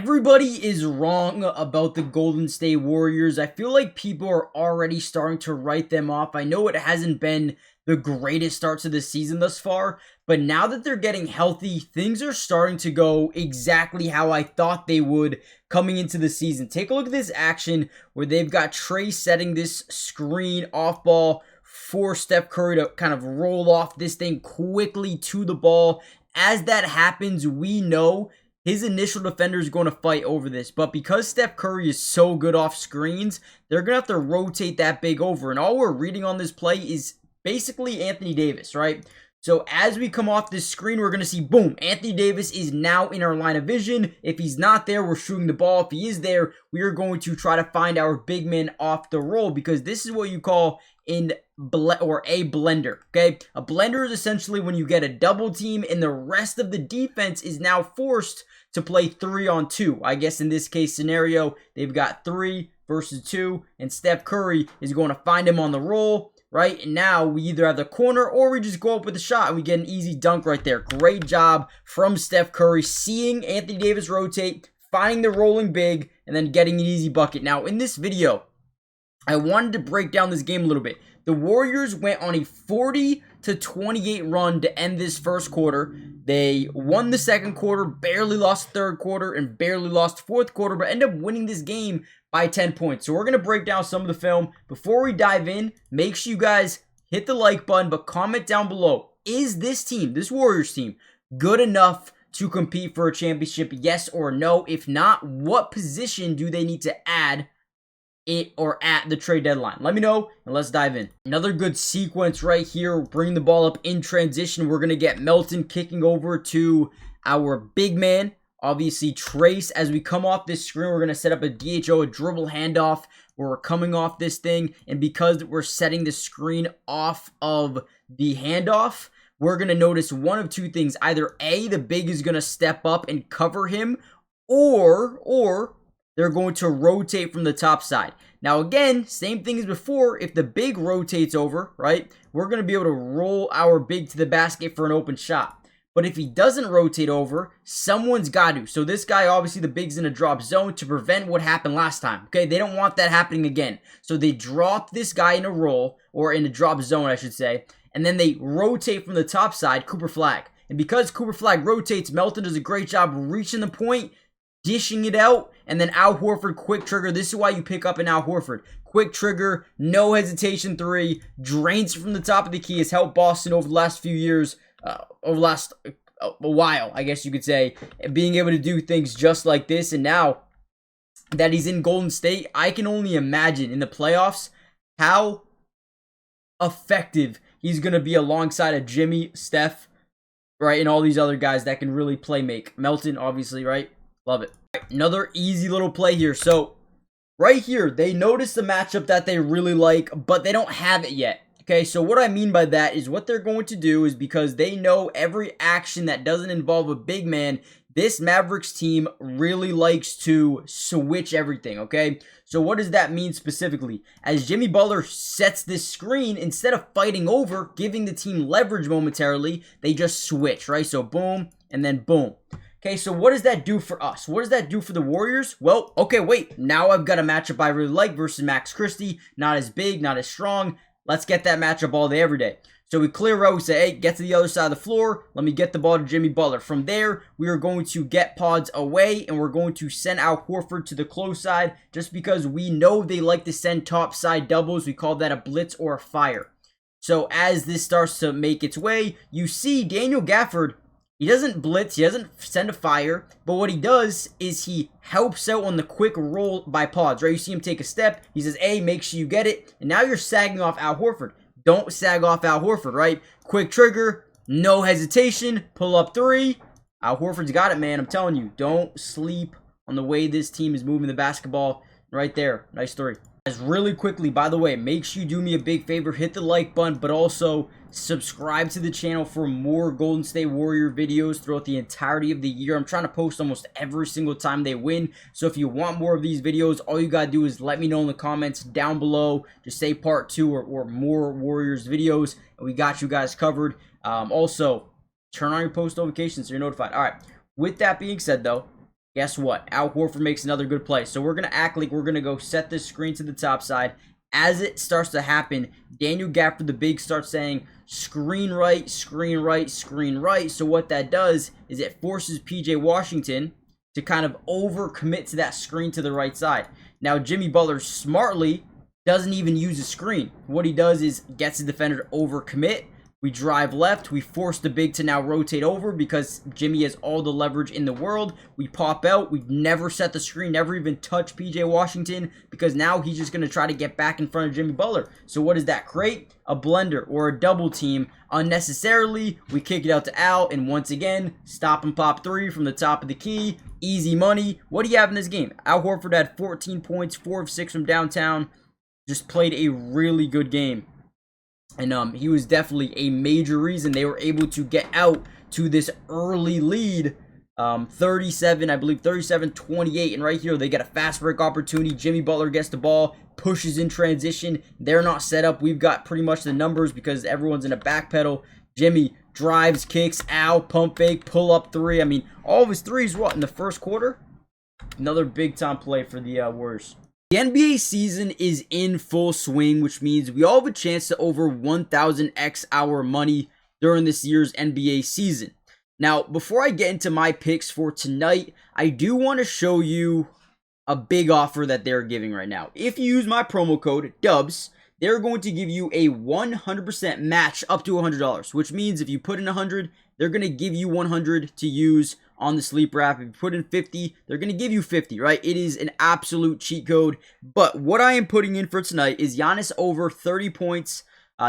Everybody is wrong about the Golden State Warriors. I feel like people are already starting to write them off. I know it hasn't been the greatest start to the season thus far, but now that they're getting healthy, things are starting to go exactly how I thought they would coming into the season. Take a look at this action where they've got Trey setting this screen off ball for Steph Curry to kind of roll off this thing quickly to the ball. As that happens, we know his initial defender is going to fight over this, but because Steph Curry is so good off screens, they're going to have to rotate that big over, and all we're reading on this play is basically Anthony Davis, right? So as we come off this screen, we're going to see, boom, Anthony Davis is now in our line of vision. If he's not there, we're shooting the ball. If he is there, we are going to try to find our big man off the roll, because this is what you call a blender, okay? A blender is essentially when you get a double team and the rest of the defense is now forced to play 3-on-2. I guess in this case scenario, they've got 3 versus 2, and Steph Curry is going to find him on the roll, right? And now we either have the corner or we just go up with a shot and we get an easy dunk right there. Great job from Steph Curry, seeing Anthony Davis rotate, finding the rolling big, and then getting an easy bucket. Now, in this video, I wanted to break down this game a little bit. The Warriors went on a 40-28 run to end this first quarter. They won the second quarter, barely lost the third quarter, and barely lost the fourth quarter, but ended up winning this game by 10 points. So we're going to break down some of the film. Before we dive in, make sure you guys hit the like button, but comment down below. Is this team, this Warriors team, good enough to compete for a championship? Yes or no? If not, what position do they need to add at the trade deadline? Let me know, and let's dive in. Another good sequence right here, bringing the ball up in transition. We're going to get Melton kicking over to our big man, obviously Trace. As we come off this screen, we're going to set up a DHO, a dribble handoff, where we're coming off this thing, and because we're setting the screen off of the handoff, we're going to notice one of two things. Either A, the big is going to step up and cover him, or they're going to rotate from the top side. Now again, same thing as before. If the big rotates over, right, we're going to be able to roll our big to the basket for an open shot. But if he doesn't rotate over, someone's got to. So this guy, obviously the big's in a drop zone to prevent what happened last time. Okay, they don't want that happening again. So they drop this guy in a roll, or in a drop zone, I should say. And then they rotate from the top side, Cooper Flag. And because Cooper Flag rotates, Melton does a great job reaching the point, dishing it out, and then Al Horford, quick trigger. This is why you pick up an Al Horford. Quick trigger, no hesitation 3, drains from the top of the key. Has helped Boston over the last few years, over the last a while, I guess you could say, being able to do things just like this. And now that he's in Golden State, I can only imagine in the playoffs how effective he's going to be alongside of Jimmy, Steph, right, and all these other guys that can really play make. Melton, obviously, right? Love it. Another easy little play here. So right here, they notice the matchup that they really like, but they don't have it yet. Okay, so what I mean by that is what they're going to do is, because they know every action that doesn't involve a big man, this Mavericks team really likes to switch everything, okay? So what does that mean specifically? As Jimmy Butler sets this screen, instead of fighting over, giving the team leverage momentarily, they just switch, right? So boom, and then boom. Okay, so what does that do for us? What does that do for the Warriors? Well, okay, wait. Now I've got a matchup I really like versus Max Christie. Not as big, not as strong. Let's get that matchup all day, every day. So we clear out, we say, hey, get to the other side of the floor. Let me get the ball to Jimmy Butler. From there, we are going to get pods away, and we're going to send Al Horford to the close side, just because we know they like to send top side doubles. We call that a blitz or a fire. So as this starts to make its way, you see Daniel Gafford. He doesn't blitz, he doesn't send a fire, but what he does is he helps out on the quick roll by pods, right? You see him take a step, he says, hey, make sure you get it, and now you're sagging off Al Horford. Don't sag off Al Horford, right? Quick trigger, no hesitation, pull up 3. Al Horford's got it, man, I'm telling you. Don't sleep on the way this team is moving the basketball. Right there, nice 3. Guys, really quickly, by the way, make sure you do me a big favor, hit the like button, but also subscribe to the channel for more Golden State Warrior videos throughout the entirety of the year. I'm trying to post almost every single time they win, so if you want more of these videos, all you gotta do is let me know in the comments down below. Just say part 2 or more Warriors videos, and we got you guys covered. Also, turn on your post notifications so you're notified. All right, with that being said, though, Guess what? Al Horford makes another good play. So we're going to act like we're going to go set this screen to the top side. As it starts to happen, Daniel Gafford the big starts saying screen right, screen right, screen right. So what that does is it forces PJ Washington to kind of overcommit to that screen to the right side. Now Jimmy Butler smartly doesn't even use a screen. What he does is gets the defender to overcommit. We drive left. We force the big to now rotate over because Jimmy has all the leverage in the world. We pop out. We've never set the screen, never even touched PJ Washington because now he's just going to try to get back in front of Jimmy Butler. So what does that create? A blender or a double team. Unnecessarily, we kick it out to Al, and once again, stop and pop three from the top of the key. Easy money. What do you have in this game? Al Horford had 14 points, 4 of 6 from downtown. Just played a really good game. And he was definitely a major reason they were able to get out to this early lead. 37, I believe 37-28. And right here, they get a fast break opportunity. Jimmy Butler gets the ball, pushes in transition. They're not set up. We've got pretty much the numbers because everyone's in a back pedal. Jimmy drives, kicks, pump fake, pull up three. I mean, all of his threes, what, in the first quarter? Another big time play for the Warriors. The NBA season is in full swing, which means we all have a chance to over 1,000x our money during this year's NBA season. Now, before I get into my picks for tonight, I do want to show you a big offer that they're giving right now. If you use my promo code DUBS, they're going to give you a 100% match up to $100, which means if you put in 100, they're going to give you 100 to use on the Sleeper app. If you put in 50, they're going to give you 50, right? It is an absolute cheat code. But what I am putting in for tonight is Giannis over 30 points.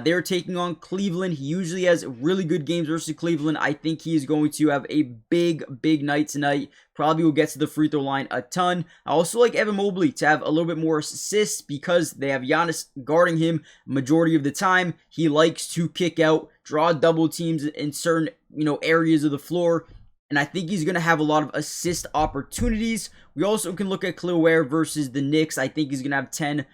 They're taking on Cleveland. He usually has really good games versus Cleveland. I think he is going to have a big night tonight. Probably will get to the free throw line a ton. I also like Evan Mobley to have a little bit more assists because they have Giannis guarding him majority of the time. He likes to kick out, draw double teams in certain areas of the floor. And I think he's going to have a lot of assist opportunities. We also can look at Khalil Ware versus the Knicks. I think he's going to have 10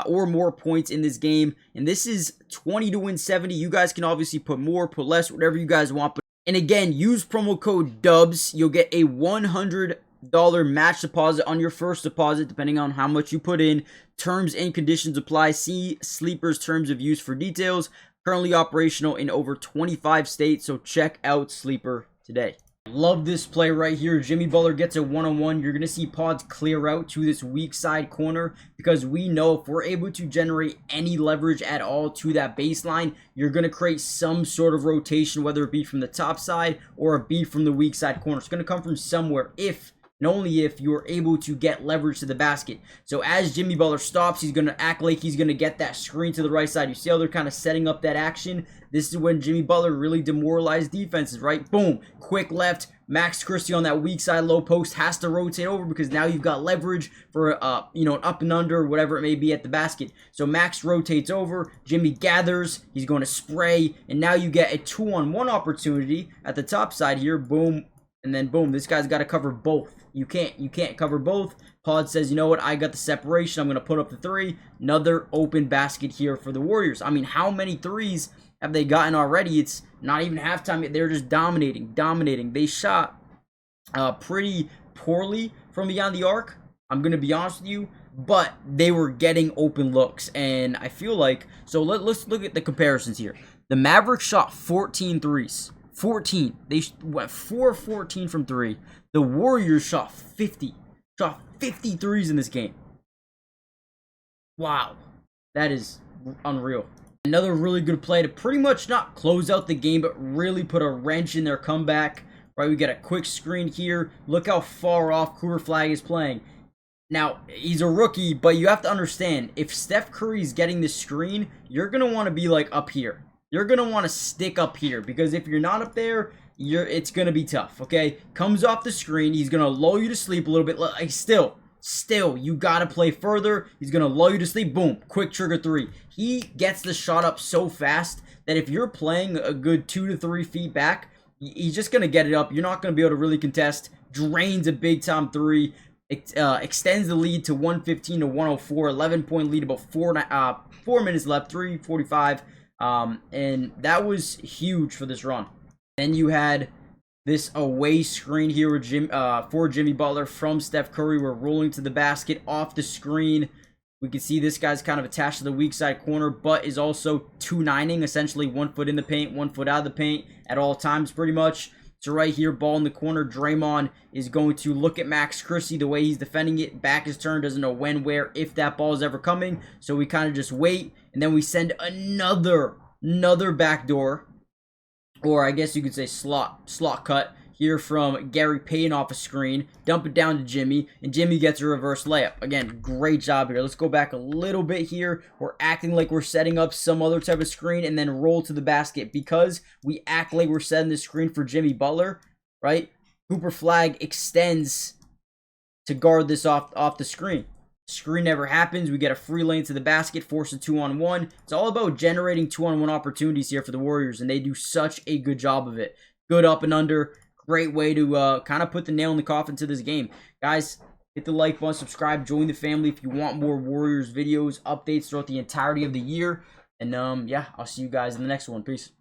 or more points in this game. And this is 20 to win 70. You guys can obviously put more, put less, whatever you guys want. And again, use promo code DUBS. You'll get a $100 match deposit on your first deposit, depending on how much you put in. Terms and conditions apply. See Sleeper's terms of use for details. Currently operational in over 25 states, so check out Sleeper today. Love this play right here. Jimmy Butler gets a one-on-one. You're going to see Pods clear out to this weak side corner because we know if we're able to generate any leverage at all to that baseline, you're going to create some sort of rotation, whether it be from the top side or it be from the weak side corner. It's going to come from somewhere if and only if you're able to get leverage to the basket. So as Jimmy Butler stops, he's going to act like he's going to get that screen to the right side. You see how they're kind of setting up that action? This is when Jimmy Butler really demoralized defenses, right? Boom, quick left. Max Christie on that weak side low post has to rotate over because now you've got leverage for an up and under, whatever it may be at the basket. So Max rotates over, Jimmy gathers, he's going to spray, and now you get a 2-on-1 opportunity at the top side here. Boom, and then boom, this guy's got to cover both. You can't cover both. Pod says, you know what, I got the separation. I'm going to put up the three. Another open basket here for the Warriors. I mean, how many threes have they gotten already? It's not even halftime yet. They're just dominating. They shot pretty poorly from beyond the arc. I'm going to be honest with you. But they were getting open looks. And I feel like, so let's look at the comparisons here. The Mavericks shot 14 threes. 14. They went 4-14 from 3. The Warriors shot 50. Shot 50 threes in this game. Wow. That is unreal. Another really good play to pretty much not close out the game, but really put a wrench in their comeback. Right, we got a quick screen here. Look how far off Cooper Flag is playing. Now, he's a rookie, but you have to understand, if Steph Curry's getting the screen, you're going to want to be like up here. You're going to want to stick up here because if you're not up there, it's going to be tough, okay? Comes off the screen. He's going to lull you to sleep a little bit. Like, still, you got to play further. He's going to lull you to sleep. Boom, quick trigger three. He gets the shot up so fast that if you're playing a good 2 to 3 feet back, he's just going to get it up. You're not going to be able to really contest. Drains a big-time three. Extends the lead to 115 to 104. 11-point lead, about 4 minutes left, 3:45. And that was huge for this run. Then you had this away screen here with for Jimmy Butler from Steph Curry. We're rolling to the basket off the screen. We can see this guy's kind of attached to the weak side corner, but is also 2-9ing, essentially 1 foot in the paint, 1 foot out of the paint at all times pretty much. So right here, ball in the corner, Draymond is going to look at Max Christie, the way he's defending it. Back is turned, doesn't know when, where, if that ball is ever coming. So we kind of just wait, and then we send another backdoor, or I guess you could say slot cut here from Gary Payton off a screen. Dump it down to Jimmy, and Jimmy gets a reverse layup. Again, great job here. Let's go back a little bit here. We're acting like we're setting up some other type of screen and then roll to the basket because we act like we're setting the screen for Jimmy Butler, right? Hooper flag extends to guard this off the screen. Screen never happens. We get a free lane to the basket, force a 2-on-1. It's all about generating 2-on-1 opportunities here for the Warriors, and they do such a good job of it. Good up and under. Great way to kind of put the nail in the coffin to this game. Guys, hit the like button, subscribe, join the family if you want more Warriors videos, updates throughout the entirety of the year. And yeah, I'll see you guys in the next one. Peace.